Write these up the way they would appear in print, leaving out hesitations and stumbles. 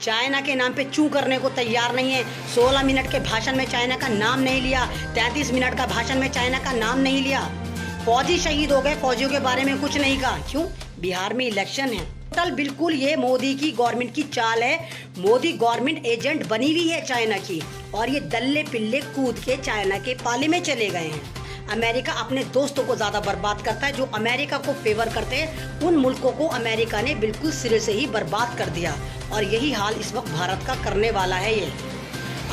China के नाम पे चू करने को तैयार नहीं है। 16 मिनट के भाषण में चाइना का नाम नहीं लिया। 33 मिनट का भाषण में चाइना का नाम नहीं लिया। फौजी शहीद हो गए, फौजियों के बारे में कुछ नहीं कहा। क्यों? बिहार में इलेक्शन है। टोटल बिल्कुल ये मोदी की गवर्नमेंट की चाल है। मोदी गवर्नमेंट एजेंट बनी हुई है चाइना की, और ये दल्ले पिल्ले कूद के चाइना के पाले में चले गए हैं। अमेरिका अपने दोस्तों को ज्यादा बर्बाद करता है। जो अमेरिका को फेवर करते हैं उन मुल्कों को अमेरिका ने बिल्कुल सिरे से ही बर्बाद कर दिया, और यही हाल इस वक्त भारत का करने वाला है। ये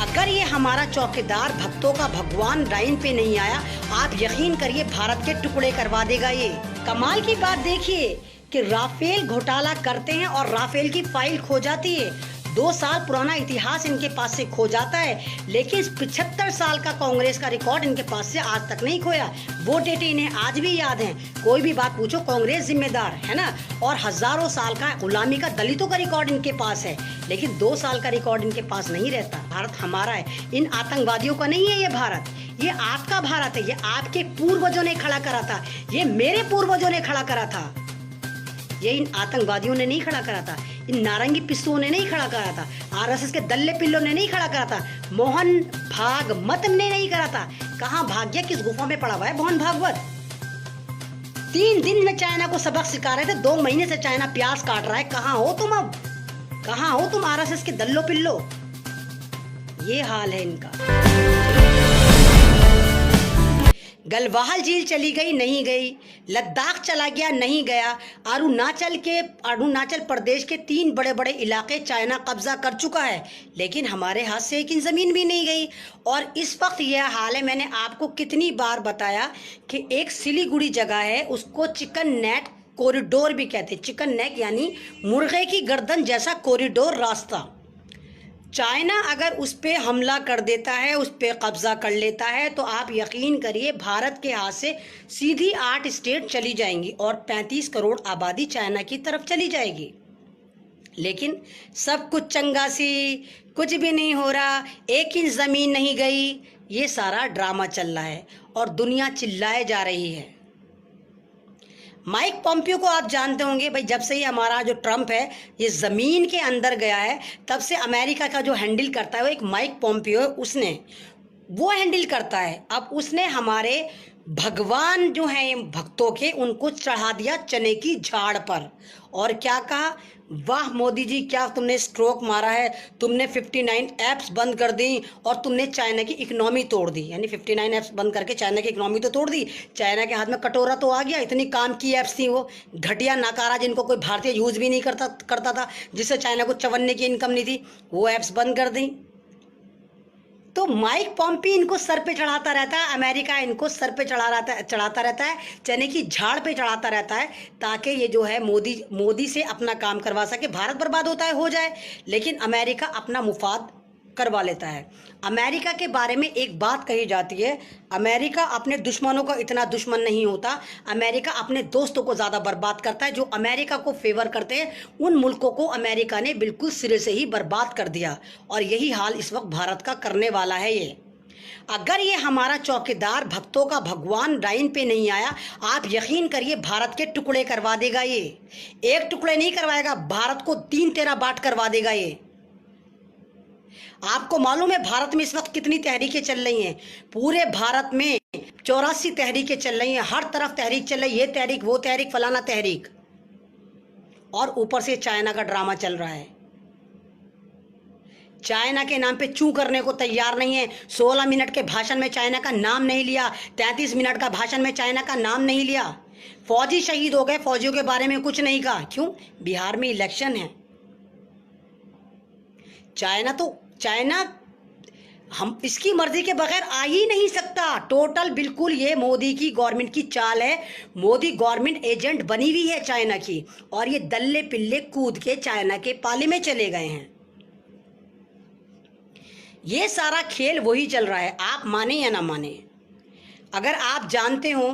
अगर ये हमारा चौकीदार भक्तों का भगवान लाइन पे नहीं आया, आप यकीन करिए भारत के टुकड़े करवा देगा। ये कमाल की बात देखिए कि राफेल घोटाला करते हैं और राफेल की फाइल खो जाती है। 2 साल पुराना इतिहास इनके पास से खो जाता है, लेकिन 75 साल का कांग्रेस का रिकॉर्ड इनके पास से आज तक नहीं खोया। वो डेटे इन्हें आज भी याद हैं। कोई भी बात पूछो, कांग्रेस जिम्मेदार है ना। और हजारों साल का गुलामी का, दलितों का रिकॉर्ड इनके पास है, लेकिन 2 साल का रिकॉर्ड इनके पास नहीं रहता। भारत हमारा है, इन आतंकवादियों का नहीं है। ये भारत, ये आपका भारत है। ये आपके पूर्वजों ने खड़ा करा था, ये मेरे पूर्वजों ने खड़ा करा था। ये इन आतंकवादियों ने नहीं खड़ा करा था, इन नारंगी पिस्सुओं ने नहीं खड़ा करा था, आरएसएस के दल्ले पिल्लों ने नहीं खड़ा करा था, मोहन भागवत ने नहीं करा था। कहाँ भाग गया? किस गुफा में पड़ा हुआ है मोहन भागवत? 3 दिन में चाइना को सबक सिखा रहे थे, 2 महीने से चाइना प्याज काट रहा है। कहाँ हो तुम अब? कहाँ हो तुम आरएसएस के दल्लो पिल्लो? ये हाल है इनका। गलवाहल झील चली गई, नहीं गई। लद्दाख चला गया, नहीं गया। अरुणाचल प्रदेश के 3 बड़े बड़े इलाके चाइना कब्जा कर चुका है, लेकिन हमारे हाथ से एक इंच जमीन भी नहीं गई। और इस वक्त यह हाल है। मैंने आपको कितनी बार बताया कि एक सिलीगुड़ी जगह है, उसको चिकन नेक कॉरिडोर भी कहते हैं। चिकन नेक यानी मुर्गे की गर्दन जैसा कॉरिडोर रास्ता। चाइना अगर उस पर हमला कर देता है, उस पर कब्जा कर लेता है, तो आप यकीन करिए भारत के हाथ से सीधी 8 स्टेट चली जाएंगी और 35 करोड़ आबादी चाइना की तरफ चली जाएगी। लेकिन सब कुछ चंगासी, कुछ भी नहीं हो रहा, 1 इंच जमीन नहीं गई। ये सारा ड्रामा चल रहा है और दुनिया चिल्लाए जा रही है। माइक पॉम्पियो को आप जानते होंगे भाई, जब से ही हमारा जो ट्रम्प है ये ज़मीन के अंदर गया है, तब से अमेरिका का जो हैंडल करता है वो एक माइक पॉम्पियो, उसने वो हैंडल करता है। अब उसने हमारे भगवान जो हैं भक्तों के, उनको चढ़ा दिया चने की झाड़ पर, और क्या कहा? वाह मोदी जी, क्या तुमने स्ट्रोक मारा है, तुमने 59 ऐप्स बंद कर दी और तुमने चाइना की इकोनॉमी तोड़ दी। यानी 59 ऐप्स बंद करके चाइना की इकोनॉमी तो तोड़ दी। चाइना के हाथ में कटोरा तो आ गया। इतनी काम की ऐप्स थी वो घटिया नाकारा, जिनको कोई भारतीय यूज भी नहीं करता था, जिससे चाइना को चवन्ने की इनकम नहीं थी, वो ऐप्स बंद कर दी। तो माइक पॉम्पी इनको सर पे चढ़ाता रहता है, अमेरिका इनको सर पे चढ़ाता रहता है, चने की झाड़ पे चढ़ाता रहता है, ताकि ये जो है मोदी से अपना काम करवा सके। भारत बर्बाद होता है, हो जाए, लेकिन अमेरिका अपना मुफाद करवा लेता है। अमेरिका के बारे में एक बात कही जाती है, अमेरिका अपने दुश्मनों का इतना दुश्मन नहीं होता, अमेरिका अपने दोस्तों को ज़्यादा बर्बाद करता है। जो अमेरिका को फेवर करते हैं उन मुल्कों को अमेरिका ने बिल्कुल सिरे से ही बर्बाद कर दिया, और यही हाल इस वक्त भारत का करने वाला है। ये अगर ये हमारा चौकीदार भक्तों का भगवान लाइन पे नहीं आया, आप यकीन करिए भारत के टुकड़े करवा देगा। ये एक टुकड़े नहीं करवाएगा, भारत को 3 टेरा बाट करवा देगा। ये आपको मालूम है भारत में इस वक्त कितनी तहरीकें चल रही हैं? पूरे भारत में 84 तहरीकें चल रही हैं। हर तरफ तहरीक चल रही है, ये तहरीक, वो तहरीक, फलाना तहरीक, और ऊपर से चाइना का ड्रामा चल रहा है। चाइना के नाम पे चू करने को तैयार नहीं है। 16 मिनट के भाषण में चाइना का नाम नहीं लिया। 33 मिनट का भाषण में चाइना का नाम नहीं लिया। फौजी शहीद हो गए, फौजियों के बारे में कुछ नहीं कहा। क्यों? बिहार में इलेक्शन है। चाइना हम इसकी मर्जी के बगैर आ ही नहीं सकता। टोटल बिल्कुल ये मोदी की गवर्नमेंट की चाल है। मोदी गवर्नमेंट एजेंट बनी हुई है चाइना की, और ये दल्ले पिल्ले कूद के चाइना के पाले में चले गए हैं। ये सारा खेल वही चल रहा है, आप माने या ना माने। अगर आप जानते हो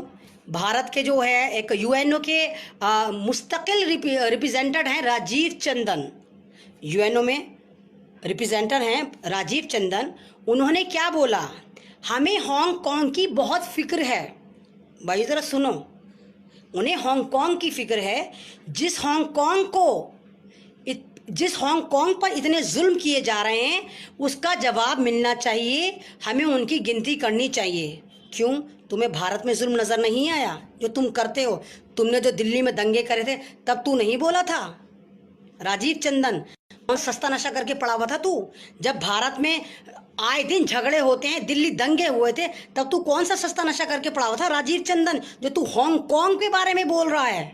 भारत के जो है एक यूएनओ के मुस्तकिल रिप्रेजेंटेटिव हैं राजीव चंदन, यूएनओ में रिप्रेजेंटर हैं राजीव चंदन, उन्होंने क्या बोला? हमें हांगकांग की बहुत फिक्र है। भाई ज़रा सुनो, उन्हें हांगकांग की फिक्र है, जिस हांगकांग को जिस हांगकांग पर इतने जुल्म किए जा रहे हैं उसका जवाब मिलना चाहिए, हमें उनकी गिनती करनी चाहिए। क्यों, तुम्हें भारत में जुल्म नजर नहीं आया जो तुम करते हो? तुमने जो दिल्ली में दंगे करे थे तब तू नहीं बोला था? राजीव टंडन, कौन सस्ता नशा करके पड़ा हुआ था तू? जब भारत में आए दिन झगड़े होते हैं, दिल्ली दंगे हुए थे, तब तू कौन सा सस्ता नशा करके पड़ा हुआ था राजीव टंडन, जो तू हांगकांग के बारे में बोल रहा है?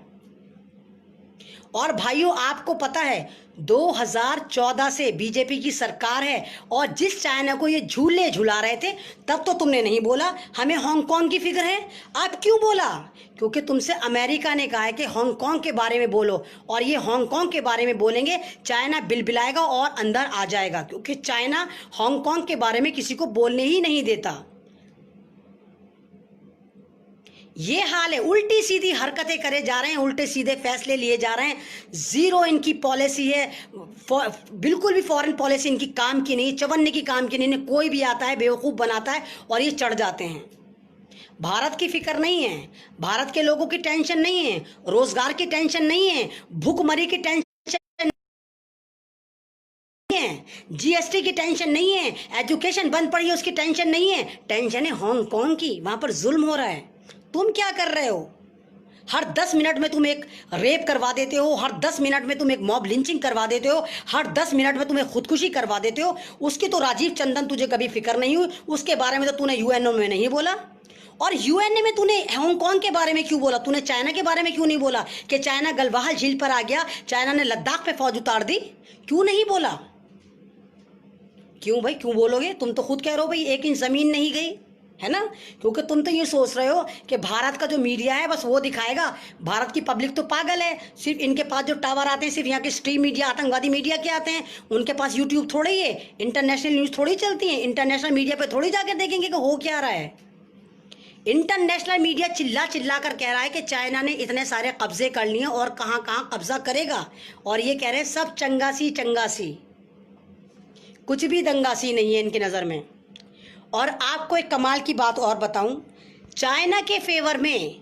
और भाइयों, आपको पता है 2014 से बीजेपी की सरकार है, और जिस चाइना को ये झूले झुला रहे थे तब तो तुमने नहीं बोला हमें हांगकांग की फिक्र है। अब क्यों बोला? क्योंकि तुमसे अमेरिका ने कहा है कि हांगकांग के बारे में बोलो, और ये हांगकांग के बारे में बोलेंगे चाइना बिलबिलाएगा और अंदर आ जाएगा, क्योंकि चाइना हांगकांग के बारे में किसी को बोलने ही नहीं देता। ये हाल है, उल्टी सीधी हरकतें करे जा रहे हैं, उल्टे सीधे फैसले लिए जा रहे हैं। जीरो इनकी पॉलिसी है, बिल्कुल भी फॉरेन पॉलिसी इनकी काम की नहीं, चवन्ने की काम की नहीं। कोई भी आता है बेवकूफ़ बनाता है और ये चढ़ जाते हैं। भारत की फिक्र नहीं है, भारत के लोगों की टेंशन नहीं है, रोजगार की टेंशन नहीं है, भूखमरी की टेंशन नहीं है, जीएसटी की टेंशन नहीं है, एजुकेशन बंद पड़ी है उसकी टेंशन नहीं है। टेंशन है हांगकांग की, वहां पर जुल्म हो रहा है। तुम क्या कर रहे हो? हर 10 मिनट में तुम एक रेप करवा देते हो, हर 10 मिनट में तुम एक मॉब लिंचिंग करवा देते हो, हर 10 मिनट में तुम एक खुदकुशी करवा देते हो। उसकी तो राजीव टंडन तुझे कभी फिक्र नहीं हुई, उसके बारे में तो तूने यूएनओ में नहीं बोला। और यूएनए में तूने हांगकांग के बारे में क्यों बोला? तूने चाइना के बारे में क्यों नहीं बोला कि चाइना गलवान झील पर आ गया, चाइना ने लद्दाख पे फौज उतार दी? क्यों नहीं बोला? क्यों भाई, क्यों बोलोगे? तुम तो खुद कह रहे हो भाई 1 इंच जमीन नहीं गई, है ना? क्योंकि तुम तो ये सोच रहे हो कि भारत का जो मीडिया है बस वो दिखाएगा। भारत की पब्लिक तो पागल है, सिर्फ इनके पास जो टावर आते हैं सिर्फ यहाँ के स्ट्रीम मीडिया, आतंकवादी मीडिया के आते हैं। उनके पास यूट्यूब थोड़ी है, इंटरनेशनल न्यूज़ थोड़ी चलती है, इंटरनेशनल मीडिया पे थोड़ी जाकर देखेंगे कि हो क्या रहा है। इंटरनेशनल मीडिया चिल्ला चिल्ला कर कह रहा है कि चाइना ने इतने सारे कब्जे कर लिए और कहाँ कहाँ कब्जा करेगा, और ये कह रहे हैं सब चंगासी चंगासी, कुछ भी दंगासी नहीं है इनकी नज़र में। और आपको एक कमाल की बात और बताऊं, चाइना के फेवर में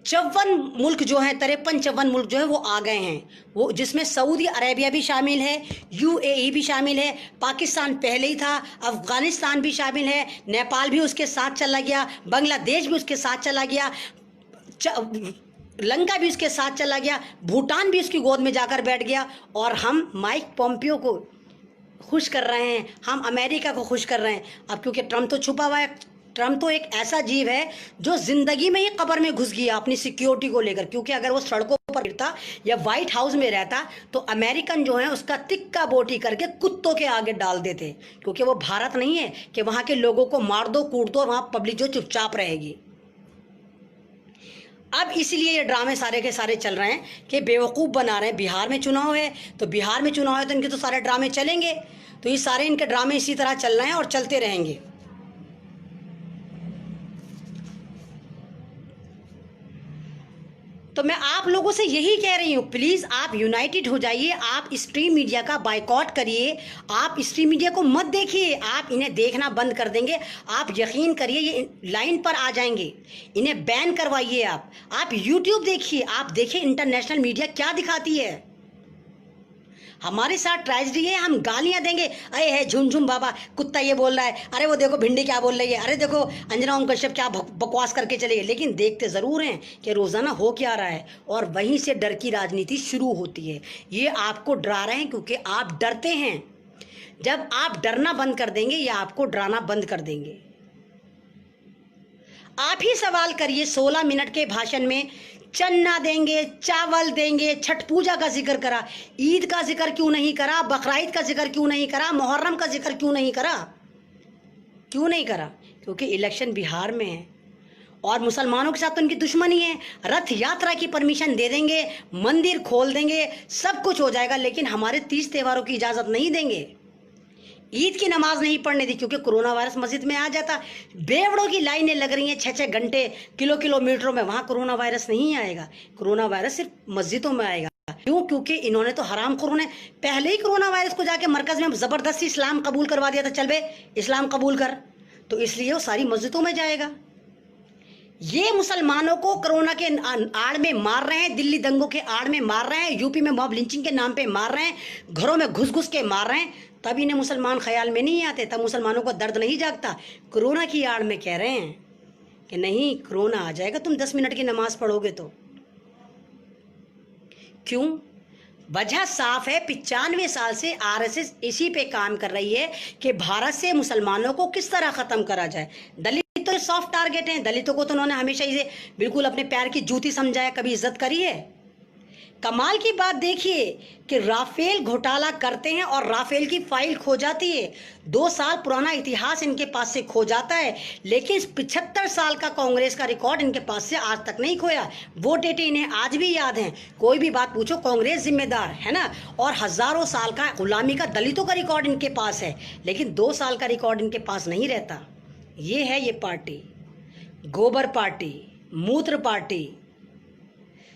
54 मुल्क जो है, 53-54 मुल्क जो है वो आ गए हैं, वो जिसमें सऊदी अरेबिया भी शामिल है, यूएई भी शामिल है, पाकिस्तान पहले ही था, अफगानिस्तान भी शामिल है, नेपाल भी उसके साथ चला गया, बांग्लादेश भी उसके साथ चला गया, लंका भी उसके साथ चला गया, भूटान भी उसकी गोद में जाकर बैठ गया। और हम माइक पोम्पियो को खुश कर रहे हैं, हम अमेरिका को खुश कर रहे हैं। अब क्योंकि ट्रम्प तो छुपा हुआ है, ट्रम्प तो एक ऐसा जीव है जो जिंदगी में ही कब्र में घुस गया अपनी सिक्योरिटी को लेकर, क्योंकि अगर वो सड़कों पर गिरता या व्हाइट हाउस में रहता तो अमेरिकन जो है उसका तिक्का बोटी करके कुत्तों के आगे डाल देते, क्योंकि वो भारत नहीं है कि वहां के लोगों को मार दो कूट दो और वहां पब्लिक जो चुपचाप रहेगी। अब इसलिए ये ड्रामे सारे के सारे चल रहे हैं कि बेवकूफ़ बना रहे हैं। बिहार में चुनाव है तो बिहार में चुनाव है तो इनके तो सारे ड्रामे चलेंगे, तो ये सारे इनके ड्रामे इसी तरह चल रहे हैं और चलते रहेंगे। तो मैं आप लोगों से यही कह रही हूँ, प्लीज़ आप यूनाइटेड हो जाइए, आप स्ट्रीम मीडिया का बायकॉट करिए, आप स्ट्रीम मीडिया को मत देखिए, आप इन्हें देखना बंद कर देंगे। आप यकीन करिए ये लाइन पर आ जाएंगे, इन्हें बैन करवाइए। आप यूट्यूब देखिए, आप देखिए इंटरनेशनल मीडिया क्या दिखाती है। हमारे साथ ट्रेजेडी है, हम गालियां देंगे, अरे है झुमझुम बाबा कुत्ता ये बोल रहा है, अरे वो देखो भिंडी क्या बोल रही है, अरे देखो अंजना ओम कश्यप क्या बकवास करके चले गए, लेकिन देखते ज़रूर हैं कि रोज़ाना हो क्या रहा है। और वहीं से डर की राजनीति शुरू होती है। ये आपको डरा रहे हैं क्योंकि आप डरते हैं। जब आप डरना बंद कर देंगे या आपको डराना बंद कर देंगे। आप ही सवाल करिए, 16 मिनट के भाषण में चन्ना देंगे, चावल देंगे, छठ पूजा का जिक्र करा, ईद का जिक्र क्यों नहीं करा, बकरीद का जिक्र क्यों नहीं करा, मुहर्रम का जिक्र क्यों नहीं करा? क्यों नहीं करा? क्योंकि इलेक्शन बिहार में है और मुसलमानों के साथ तो उनकी दुश्मनी है। रथ यात्रा की परमिशन दे देंगे, मंदिर खोल देंगे, सब कुछ हो जाएगा, लेकिन हमारे 30 त्योहारों की इजाज़त नहीं देंगे। ईद की नमाज नहीं पढ़ने दी क्योंकि कोरोना वायरस मस्जिद में आ जाता। बेवड़ों की लाइनें लग रही हैं 6-6 घंटे, किलोमीटरों में, वहाँ कोरोना वायरस नहीं आएगा। कोरोना वायरस सिर्फ मस्जिदों में आएगा। क्यों? क्योंकि इन्होंने तो हरामखोरों ने पहले ही कोरोना वायरस को जाके मरकज़ में ज़बरदस्ती इस्लाम कबूल करवा दिया था, चल बे इस्लाम कबूल कर, तो इसलिए वो सारी मस्जिदों में जाएगा। ये मुसलमानों को कोरोना के आड़ में मार रहे हैं, दिल्ली दंगों के आड़ में मार रहे हैं, यूपी में मॉब लिंचिंग के नाम पे मार रहे हैं, घरों में घुस घुस के मार रहे हैं, तब इन्हें मुसलमान ख्याल में नहीं आते, तब मुसलमानों को दर्द नहीं जागता। कोरोना की आड़ में कह रहे हैं कि नहीं कोरोना आ जाएगा तुम 10 मिनट की नमाज पढ़ोगे तो। क्यों? वजह साफ है, 95 साल से आरएसएस इसी पे काम कर रही है कि भारत से मुसलमानों को किस तरह खत्म करा जाए। दलित तो सॉफ्ट टारगेट हैं, दलितों को तो उन्होंने हमेशा इसे बिल्कुल अपने पैर की जूती समझाया, कभी इज्जत करी है। कमाल की बात देखिए कि राफेल घोटाला करते हैं और राफेल की फाइल खो जाती है। 2 साल पुराना इतिहास इनके पास से खो जाता है, लेकिन 75 साल का कांग्रेस का रिकॉर्ड इनके पास से आज तक नहीं खोया। वो डेटे इन्हें आज भी याद हैं। कोई भी बात पूछो कांग्रेस जिम्मेदार है ना। और हजारों साल का गुलामी का दलितों का रिकॉर्ड इनके पास है, लेकिन 2 साल का रिकॉर्ड इनके पास नहीं रहता। ये है ये पार्टी, गोबर पार्टी, मूत्र पार्टी।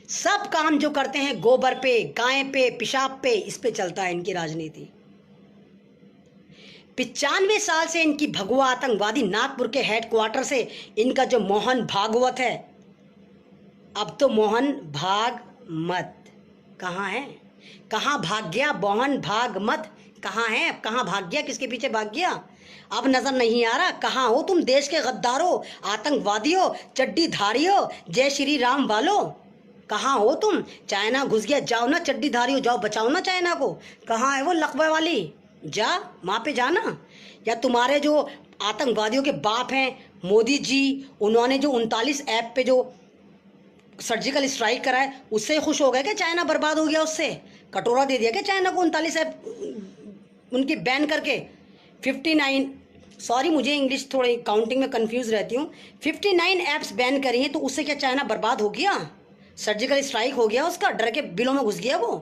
सब काम जो करते हैं गोबर पे, गाय पे, पेशाब पे, इस पे चलता है इनकी राजनीति। 95 साल से इनकी भगवा आतंकवादी नागपुर के हेडक्वार्टर से इनका जो मोहन भागवत है, अब तो मोहन भागमत कहाँ है? कहाँ भाग गया मोहन भागमत? कहाँ है? कहाँ भाग गया? किसके पीछे भाग गया? अब नजर नहीं आ रहा। कहाँ हो तुम देश के गद्दारों, आतंकवादियों, चड्डी धारियों, जय श्री राम वालों? कहाँ हो तुम? चाइना घुस गया, जाओ ना चड्डी धारी हो, जाओ बचाओ ना चाइना को। कहाँ है वो लकवा वाली? जा वहाँ पे जाना। या तुम्हारे जो आतंकवादियों के बाप हैं मोदी जी, उन्होंने जो 39 ऐप पे जो सर्जिकल स्ट्राइक करा है, उससे खुश हो गए क्या? चाइना बर्बाद हो गया उससे? कटोरा दे दिया क्या चाइना को 39 ऐप उनकी बैन करके? 59, सॉरी मुझे इंग्लिश थोड़ी काउंटिंग में कंफ्यूज रहती हूँ, 59 ऐप्स बैन करी हैं, तो उससे क्या चाइना बर्बाद हो गया? सर्जिकल स्ट्राइक हो गया उसका? डर के बिलों में घुस गया वो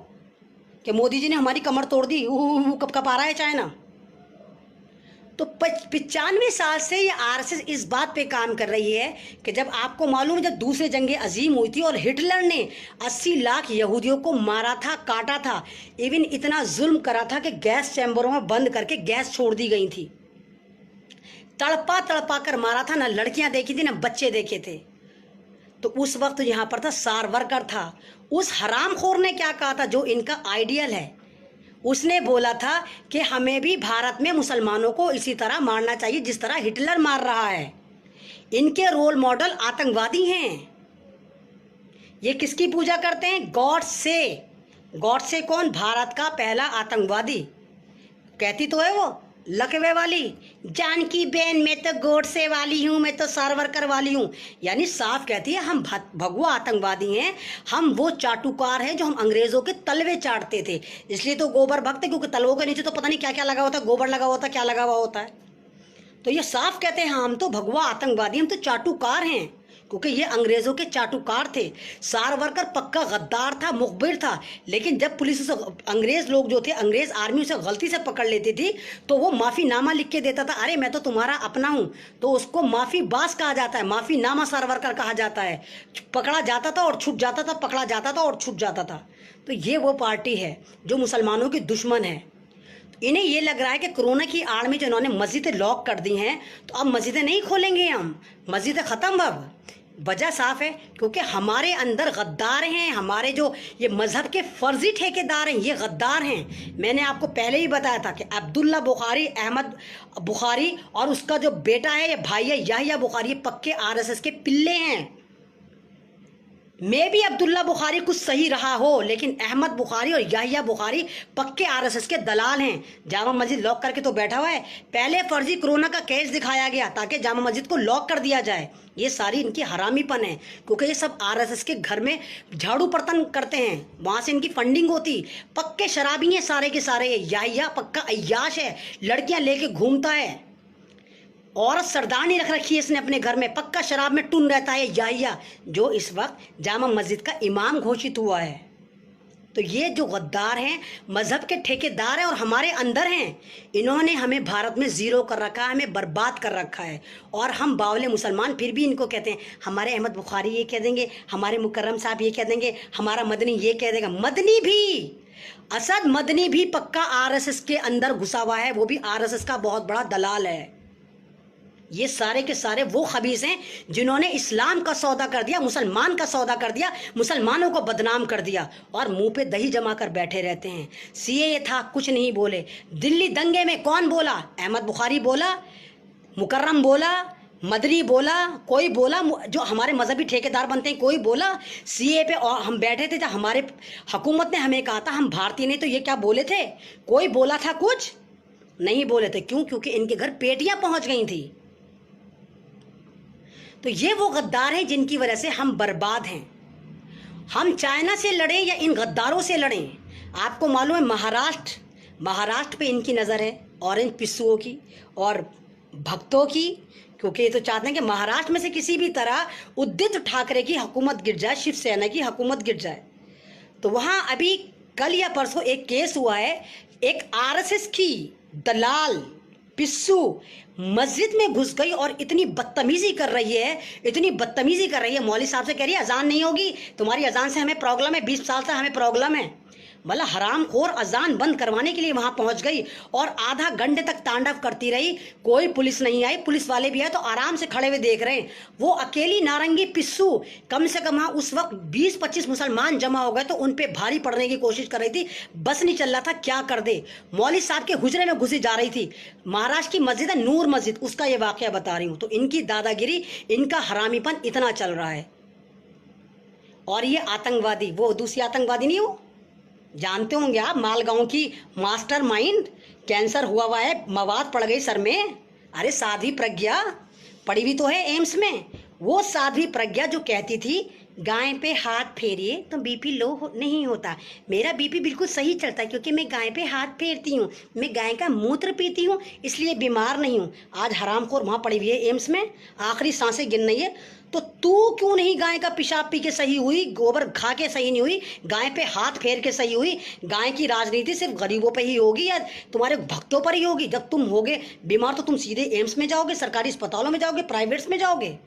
कि मोदी जी ने हमारी कमर तोड़ दी, कब कब आ रहा है चाइना? तो 95 साल से ये आरएसएस इस बात पे काम कर रही है कि जब आपको मालूम है, जब दूसरी जंग अजीम हुई थी और हिटलर ने 80 लाख यहूदियों को मारा था, काटा था, इवन इतना जुल्म करा था कि गैस चैम्बरों में बंद करके गैस छोड़ दी गई थी, तड़पा तड़पा कर मारा था। ना लड़कियां देखी थी ना बच्चे देखे थे। तो उस वक्त यहाँ पर था सावरकर था। उस हरामखोर ने क्या कहा था, जो इनका आइडियल है, उसने बोला था कि हमें भी भारत में मुसलमानों को इसी तरह मारना चाहिए जिस तरह हिटलर मार रहा है। इनके रोल मॉडल आतंकवादी हैं। ये किसकी पूजा करते हैं? गॉड से। गॉड से कौन? भारत का पहला आतंकवादी। कहती तो है वो लकवे वाली, जानकी बेन मैं तो गोडसे वाली हूँ, मैं तो सावरकर वाली हूँ। यानी साफ कहती है हम भगवा आतंकवादी हैं, हम वो चाटुकार हैं जो हम अंग्रेजों के तलवे चाटते थे। इसलिए तो गोबर भक्त है, क्योंकि तलवों के नीचे तो पता नहीं क्या क्या लगा होता है, गोबर लगा होता है, क्या लगा हुआ होता है। तो ये साफ कहते हैं हम तो भगवा आतंकवादी, हम तो चाटुकार हैं, क्योंकि ये अंग्रेजों के चाटुकार थे। सावरकर पक्का गद्दार था, मुखबिर था, लेकिन जब पुलिस उसे, अंग्रेज लोग जो थे, अंग्रेज आर्मी उसे गलती से पकड़ लेती थी तो वो माफ़ीनामा लिख के देता था, अरे मैं तो तुम्हारा अपना हूँ, तो उसको माफ़ी बास कहा जाता है, माफ़ीनामा सावरकर कहा जाता है। पकड़ा जाता था और छूट जाता था, पकड़ा जाता था और छूट जाता था। तो ये वो पार्टी है जो मुसलमानों की दुश्मन है। इन्हें ये लग रहा है कि कोरोना की आड़ में जो इन्होंने मस्जिदें लॉक कर दी हैं, तो अब मस्जिदें नहीं खोलेंगे हम, मस्जिदें ख़त्म। अब वजह साफ है, क्योंकि हमारे अंदर गद्दार हैं, हमारे जो ये मजहब के फर्जी ठेकेदार हैं, ये गद्दार हैं। मैंने आपको पहले ही बताया था कि अब्दुल्ला बुखारी, अहमद बुखारी और उसका जो बेटा है, ये भाई है याहिया बुखारी, ये पक्के आरएसएस के पिल्ले हैं। मैं भी अब्दुल्ला बुखारी कुछ सही रहा हो, लेकिन अहमद बुखारी और याहिया बुखारी पक्के आरएसएस के दलाल हैं। जामा मस्जिद लॉक करके तो बैठा हुआ है। पहले फर्जी कोरोना का केस दिखाया गया ताकि जामा मस्जिद को लॉक कर दिया जाए। ये सारी इनकी हरामीपन है, क्योंकि ये सब आरएसएस के घर में झाड़ू बर्तन करते हैं, वहाँ से इनकी फंडिंग होती। पक्के शराबी हैं सारे के सारे। याहिया पक्का अय्याश है, लड़कियाँ लेके घूमता है, औरत सरदारनी रख रखी है इसने अपने घर में, पक्का शराब में टुन रहता है याहिया, जो इस वक्त जामा मस्जिद का इमाम घोषित हुआ है। तो ये जो गद्दार हैं, मजहब के ठेकेदार हैं और हमारे अंदर हैं, इन्होंने हमें भारत में ज़ीरो कर रखा है, हमें बर्बाद कर रखा है। और हम बावले मुसलमान फिर भी इनको कहते हैं। हमारे अहमद बुखारी ये कह देंगे, हमारे मुकर्रम साहब ये कह देंगे, हमारा मदनी ये कह देगा। मदनी भी, असद मदनी भी पक्का आरएसएस के अंदर घुसा हुआ है, वो भी आरएसएस का बहुत बड़ा दलाल है। ये सारे के सारे वो खबीस हैं जिन्होंने इस्लाम का सौदा कर दिया, मुसलमान का सौदा कर दिया, मुसलमानों को बदनाम कर दिया और मुंह पे दही जमा कर बैठे रहते हैं। सीएए था, कुछ नहीं बोले। दिल्ली दंगे में कौन बोला? अहमद बुखारी बोला, मुकर्रम बोला, मदरी बोला, कोई बोला? जो हमारे मजहबी ठेकेदार बनते हैं कोई बोला? सीए पे और हम बैठे थे जब हमारे हुकूमत ने हमें कहा था हम भारतीय नहीं, तो ये क्या बोले थे? कोई बोला था? कुछ नहीं बोले थे। क्यों? क्योंकि इनके घर पेटियां पहुंच गई थी। तो ये वो गद्दार हैं जिनकी वजह से हम बर्बाद हैं। हम चाइना से लड़े या इन गद्दारों से लड़ें? आपको मालूम है महाराष्ट्र पे इनकी नज़र है, ऑरेंज पिस्सुओं की और भक्तों की, क्योंकि ये तो चाहते हैं कि महाराष्ट्र में से किसी भी तरह उद्धव ठाकरे की हुकूमत गिर जाए, शिवसेना की हुकूमत गिर जाए। तो वहाँ अभी कल या परसों एक केस हुआ है, एक आरएसएस की दलाल पिस्सू मस्जिद में घुस गई और इतनी बदतमीजी कर रही है, मौलवी साहब से कह रही है अजान नहीं होगी, तुम्हारी अजान से हमें प्रॉब्लम है, 20 साल से हमें प्रॉब्लम है। मतलब हरामखोर अजान बंद करवाने के लिए वहां पहुंच गई और आधा घंटे तक तांडव करती रही। कोई पुलिस नहीं आई, पुलिस वाले भी आए तो आराम से खड़े हुए देख रहे हैं। वो अकेली नारंगी पिस्सू, कम से कम उस वक्त 20-25 मुसलमान जमा हो गए तो उन पे भारी पड़ने की कोशिश कर रही थी, बस नहीं चल रहा था क्या कर दे। मौलवी साहब के हुजरे में घुसी जा रही थी। महाराष्ट्र की मस्जिद है नूर मस्जिद, उसका ये वाकया बता रही हूँ। तो इनकी दादागिरी, इनका हरामीपन इतना चल रहा है। और ये आतंकवादी, वो दूसरी आतंकवादी नहीं, हो जानते होंगे आप, मालगांव की मास्टरमाइंड, कैंसर हुआ है, मवाद पड़ गई सर में। अरे साध्वी प्रज्ञा पड़ी हुई तो है एम्स में। वो साध्वी प्रज्ञा जो कहती थी गाय पे हाथ फेरिए तो बीपी नहीं होता। मेरा बीपी बिल्कुल सही चलता है क्योंकि मैं गाय पे हाथ फेरती हूँ, मैं गाय का मूत्र पीती हूँ, इसलिए बीमार नहीं हूँ। आज हरामखोर वहाँ पड़ी हुई है एम्स में, आखिरी सांसें गिन रही है। तो तू क्यों नहीं गाय का पेशाब पी के सही हुई, गोबर खा के सही नहीं हुई, गाय पे हाथ फेर के सही हुई? गाय की राजनीति सिर्फ गरीबों पे ही होगी या तुम्हारे भक्तों पर ही होगी? जब तुम होगे बीमार तो तुम सीधे एम्स में जाओगे, सरकारी अस्पतालों में जाओगे, प्राइवेट्स में जाओगे।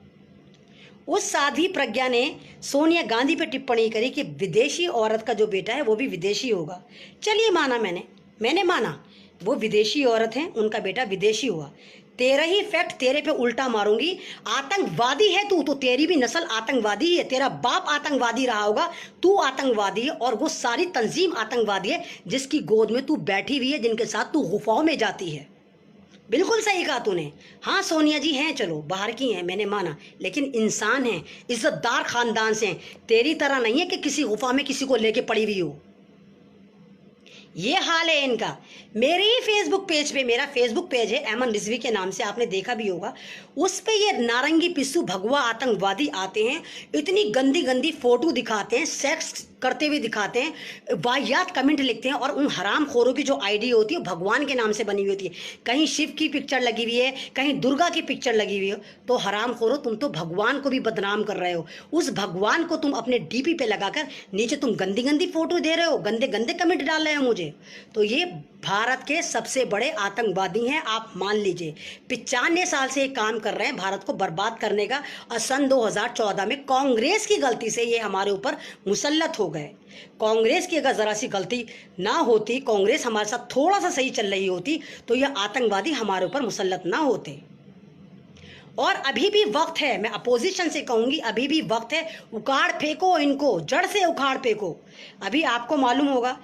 उस साध्वी प्रज्ञा ने सोनिया गांधी पे टिप्पणी करी कि विदेशी औरत का जो बेटा है वो भी विदेशी होगा। चलिए माना, मैंने माना वो विदेशी औरत है, उनका बेटा विदेशी हुआ। तेरा ही फैक्ट तेरे पे उल्टा मारूंगी। आतंकवादी है तू, तो तेरी भी नस्ल आतंकवादी है, तेरा बाप आतंकवादी रहा होगा, तू आतंकवादी है और वो सारी तंजीम आतंकवादी है जिसकी गोद में तू बैठी हुई है, जिनके साथ तू गुफाओं में जाती है। बिल्कुल सही कहा तूने। हाँ सोनिया जी हैं, चलो बाहर की हैं, मैंने माना, लेकिन इंसान हैं, इज्जतदार खानदान से हैं। तेरी तरह नहीं है कि किसी गुफा में किसी को लेके पड़ी हुई हो। ये हाल है इनका। मेरे ही फेसबुक पेज पे, मेरा फेसबुक पेज है अमन रिजवी के नाम से, आपने देखा भी होगा, उस पे ये नारंगी पिस्सू भगवा आतंकवादी आते हैं, इतनी गंदी गंदी फोटो दिखाते हैं, सेक्स करते हुए दिखाते हैं, वाहियात कमेंट लिखते हैं। और उन हराम खोरों की जो आईडी होती है भगवान के नाम से बनी हुई होती है, कहीं शिव की पिक्चर लगी हुई है, कहीं दुर्गा की पिक्चर लगी हुई हो। तो हराम खोरो, तुम तो भगवान को भी बदनाम कर रहे हो। उस भगवान को तुम अपने डीपी पे लगाकर नीचे तुम गंदी गंदी फोटो दे रहे हो, गंदे गंदे कमेंट डाल रहे हो मुझे। तो ये भारत के सबसे बड़े आतंकवादी हैं, आप मान लीजिए। 95 साल से ये काम कर रहे हैं भारत को बर्बाद करने का। और सन 2014 में कांग्रेस की गलती से ये हमारे ऊपर मुसल्लत हो गए। कांग्रेस की अगर जरा सी गलती ना होती, कांग्रेस हमारे साथ थोड़ा सा सही चल रही होती, तो ये आतंकवादी हमारे ऊपर मुसल्लत ना होते। और अभी भी वक्त है, मैं अपोजिशन से कहूंगी, अभी भी वक्त है, उखाड़ फेंको इनको, जड़ से उखाड़ फेंको। अभी आपको मालूम होगा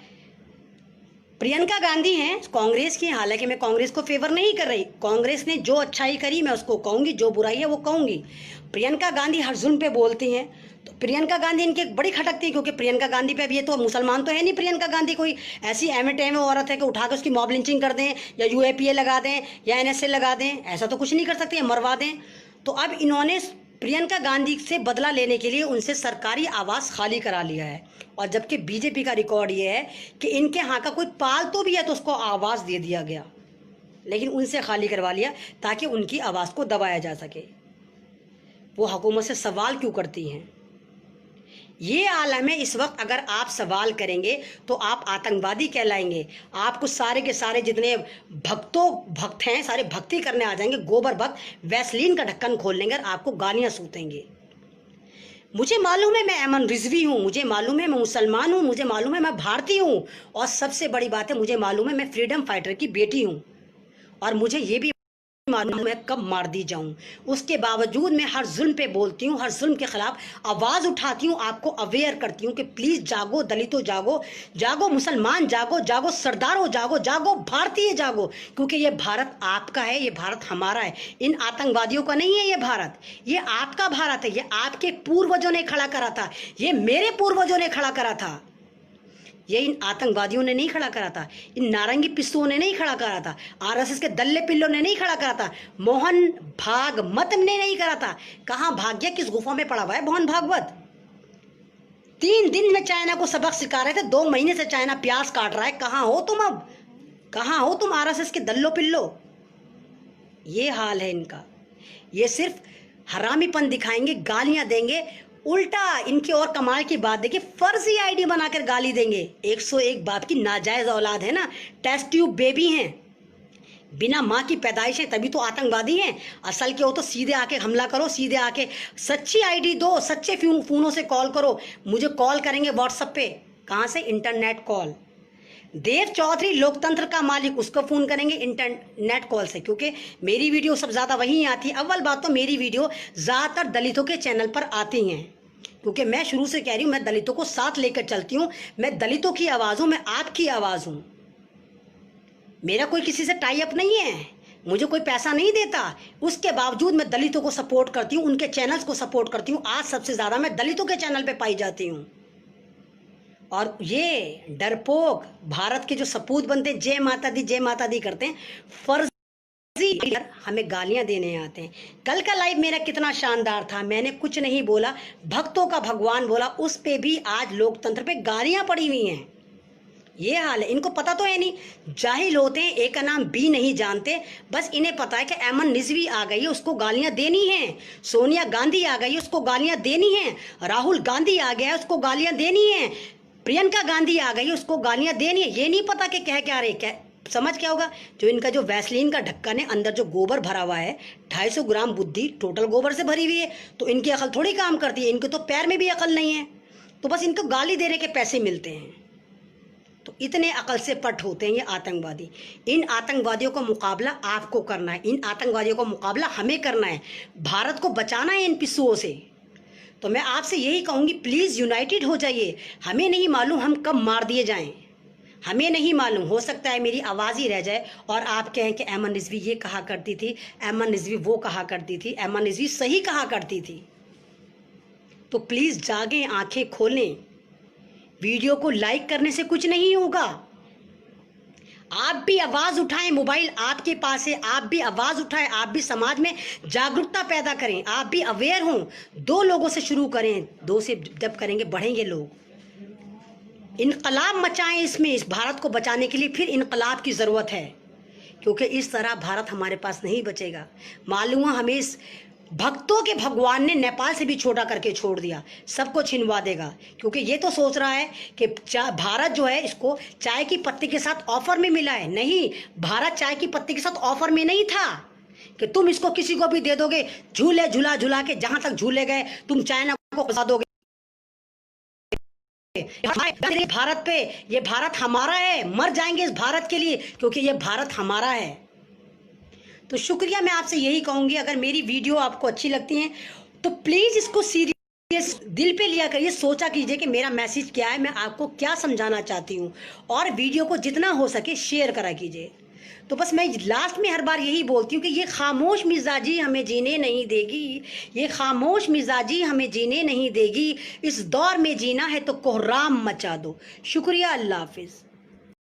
प्रियंका गांधी हैं कांग्रेस की, हालांकि मैं कांग्रेस को फेवर नहीं कर रही, कांग्रेस ने जो अच्छाई करी मैं उसको कहूंगी, जो बुराई है वो कहूंगी। प्रियंका गांधी हर जुल्म पे बोलती हैं, तो प्रियंका गांधी इनकी बड़ी खटकती है, क्योंकि प्रियंका गांधी पे अब ये तो मुसलमान तो है नहीं, प्रियंका गांधी कोई ऐसी एम औरत है कि उठा के उसकी मॉब लिंचिंग कर दें या यूएपीए लगा दें या एनएसए लगा दें, ऐसा तो कुछ नहीं कर सकती, मरवा दें। तो अब इन्होंने प्रियंका गांधी से बदला लेने के लिए उनसे सरकारी आवास खाली करा लिया है। और जबकि बीजेपी का रिकॉर्ड ये है कि इनके यहाँ का कोई पालतू भी है तो उसको आवास दे दिया गया, लेकिन उनसे खाली करवा लिया ताकि उनकी आवाज़ को दबाया जा सके। वो हुकूमत से सवाल क्यों करती हैं? ये आलम है इस वक्त। अगर आप सवाल करेंगे तो आप आतंकवादी कहलाएंगे। आपको सारे के सारे जितने भक्त हैं सारे भक्ति करने आ जाएंगे, गोबर भक्त, वैसलीन का ढक्कन खोल लेंगे और आपको गालियां सूतेंगे। मुझे मालूम है मैं अमन रिजवी हूँ, मुझे मालूम है मैं मुसलमान हूँ, मुझे मालूम है मैं भारतीय हूँ, और सबसे बड़ी बात है मुझे मालूम है मैं फ्रीडम फाइटर की बेटी हूँ। और मुझे ये भी मालूम मैं कब मार दी जाऊं। उसके बावजूद मैं हर जुल्म पे बोलती हूँ, हर जुल्म के खिलाफ आवाज़ उठाती हूँ, आपको अवेयर करती हूँ कि प्लीज़ जागो दलितों, जागो जागो मुसलमान, जागो जागो सरदारों, जागो जागो भारतीय, जागो, क्योंकि ये भारत आपका है, ये भारत हमारा है। इन आतंकवादियों का नहीं है ये भारत, ये आपका भारत है। ये आपके पूर्वजों ने खड़ा करा था, ये मेरे पूर्वजों ने खड़ा करा था, ये इन आतंकवादियों ने नहीं खड़ा करा था, इन नारंगी पिस्सुओं ने नहीं खड़ा करा था, आरएसएस के दल्ले पिल्लों ने नहीं खड़ा करा था, मोहन भागवत ने नहीं करा था। कहाँ भाग गया, किस गुफा में पड़ा हुआ है मोहन भागवत? 3 दिन में चाइना को सबक सिखा रहे थे, 2 महीने से चाइना प्याज काट रहा है। कहाँ हो तुम अब, कहाँ हो तुम आरएसएस के दल्लो पिल्लो? ये हाल है इनका। ये सिर्फ हरामीपन दिखाएंगे, गालियां देंगे, उल्टा इनकी और कमाल की बात देखिए, फर्जी आईडी बनाकर गाली देंगे। 101 बाप की नाजायज औलाद है ना, टेस्ट ट्यूब बेबी हैं, बिना माँ की पैदाइश है, तभी तो आतंकवादी हैं। असल के हो तो सीधे आके हमला करो, सीधे आके सच्ची आईडी दो, सच्चे फोनों से कॉल करो। मुझे कॉल करेंगे व्हाट्सएप पे, कहाँ से? Internet call. देव चौधरी लोकतंत्र का मालिक, उसको फ़ोन करेंगे इंटरनेट कॉल से, क्योंकि मेरी वीडियो सब ज़्यादा वहीं आती है। अव्वल बात तो मेरी वीडियो ज़्यादातर दलितों के चैनल पर आती हैं, क्योंकि मैं शुरू से कह रही हूँ मैं दलितों को साथ लेकर चलती हूँ। मैं दलितों की आवाज़ हूँ, मैं आपकी आवाज़ हूँ। मेरा कोई किसी से टाई अप नहीं है, मुझे कोई पैसा नहीं देता, उसके बावजूद मैं दलितों को सपोर्ट करती हूँ, उनके चैनल्स को सपोर्ट करती हूँ। आज सबसे ज़्यादा मैं दलितों के चैनल पर पाई जाती हूँ। और ये डरपोक भारत के जो सपूत बनते हैं, जय माता दी करते हैं, फर्जी हमें गालियां देने आते हैं। कल का लाइव मेरा कितना शानदार था, मैंने कुछ नहीं बोला, भक्तों का भगवान बोला, उस पे भी आज लोकतंत्र पे गालियां पड़ी हुई हैं। ये हाल है। इनको पता तो है नहीं, जाहिल होते हैं, एक का नाम बी नहीं जानते। बस इन्हें पता है कि ऐमन रिजवी आ गई है, उसको गालियां देनी है, सोनिया गांधी आ गई है, उसको गालियां देनी है, राहुल गांधी आ गया है, उसको गालियां देनी है, प्रियंका गांधी आ गई, उसको गालियां देनी है। ये नहीं पता कि कह क्या रहे, क्या समझ क्या होगा? जो इनका जो वैसलीन का ढक्कन है, अंदर जो गोबर भरा हुआ है, 250 ग्राम बुद्धि टोटल गोबर से भरी हुई है, तो इनकी अकल थोड़ी काम करती है। इनके तो पैर में भी अकल नहीं है, तो बस इनको गाली देने के पैसे मिलते हैं। तो इतने अकल से पट होते हैं ये आतंकवादी। इन आतंकवादियों का मुकाबला आपको करना है, इन आतंकवादियों का मुकाबला हमें करना है, भारत को बचाना है इन पिस्सुओं से। तो मैं आपसे यही कहूँगी, प्लीज़ यूनाइटेड हो जाइए। हमें नहीं मालूम हम कब मार दिए जाएं, हमें नहीं मालूम, हो सकता है मेरी आवाज़ ही रह जाए और आप कहें कि ऐमन रिजवी ये कहा करती थी, ऐमन रिजवी वो कहा करती थी, ऐमन रिजवी सही कहा करती थी। तो प्लीज़ जागें, आंखें खोलें। वीडियो को लाइक करने से कुछ नहीं होगा, आप भी आवाज़ उठाएं, मोबाइल आपके पास है, आप भी आवाज़ उठाएं, आप भी समाज में जागरूकता पैदा करें, आप भी अवेयर हों। 2 लोगों से शुरू करें, 2 से जब करेंगे बढ़ेंगे लोग। इनकलाब मचाएं इसमें, इस भारत को बचाने के लिए फिर इनकलाब की ज़रूरत है, क्योंकि इस तरह भारत हमारे पास नहीं बचेगा। मालूम है हमें इस भक्तों के भगवान ने नेपाल से भी छोटा करके छोड़ दिया, सबको छिनवा देगा, क्योंकि ये तो सोच रहा है कि भारत जो है इसको चाय की पत्ती के साथ ऑफर में मिला है। नहीं, भारत चाय की पत्ती के साथ ऑफर में नहीं था कि तुम इसको किसी को भी दे दोगे, झूले झुला झुला के जहां तक झूले गए तुम चाइना को फंसा दोगे भारत पे। ये भारत हमारा है, मर जाएंगे इस भारत के लिए, क्योंकि ये भारत हमारा है। तो शुक्रिया, मैं आपसे यही कहूँगी, अगर मेरी वीडियो आपको अच्छी लगती है तो प्लीज़ इसको सीरियस दिल पे लिया करिए, सोचा कीजिए कि मेरा मैसेज क्या है, मैं आपको क्या समझाना चाहती हूँ, और वीडियो को जितना हो सके शेयर करा कीजिए। तो बस मैं लास्ट में हर बार यही बोलती हूँ कि ये खामोश मिजाजी हमें जीने नहीं देगी, ये खामोश मिजाजी हमें जीने नहीं देगी। इस दौर में जीना है तो कोहराम मचा दो। शुक्रिया, अल्लाह हाफिज़।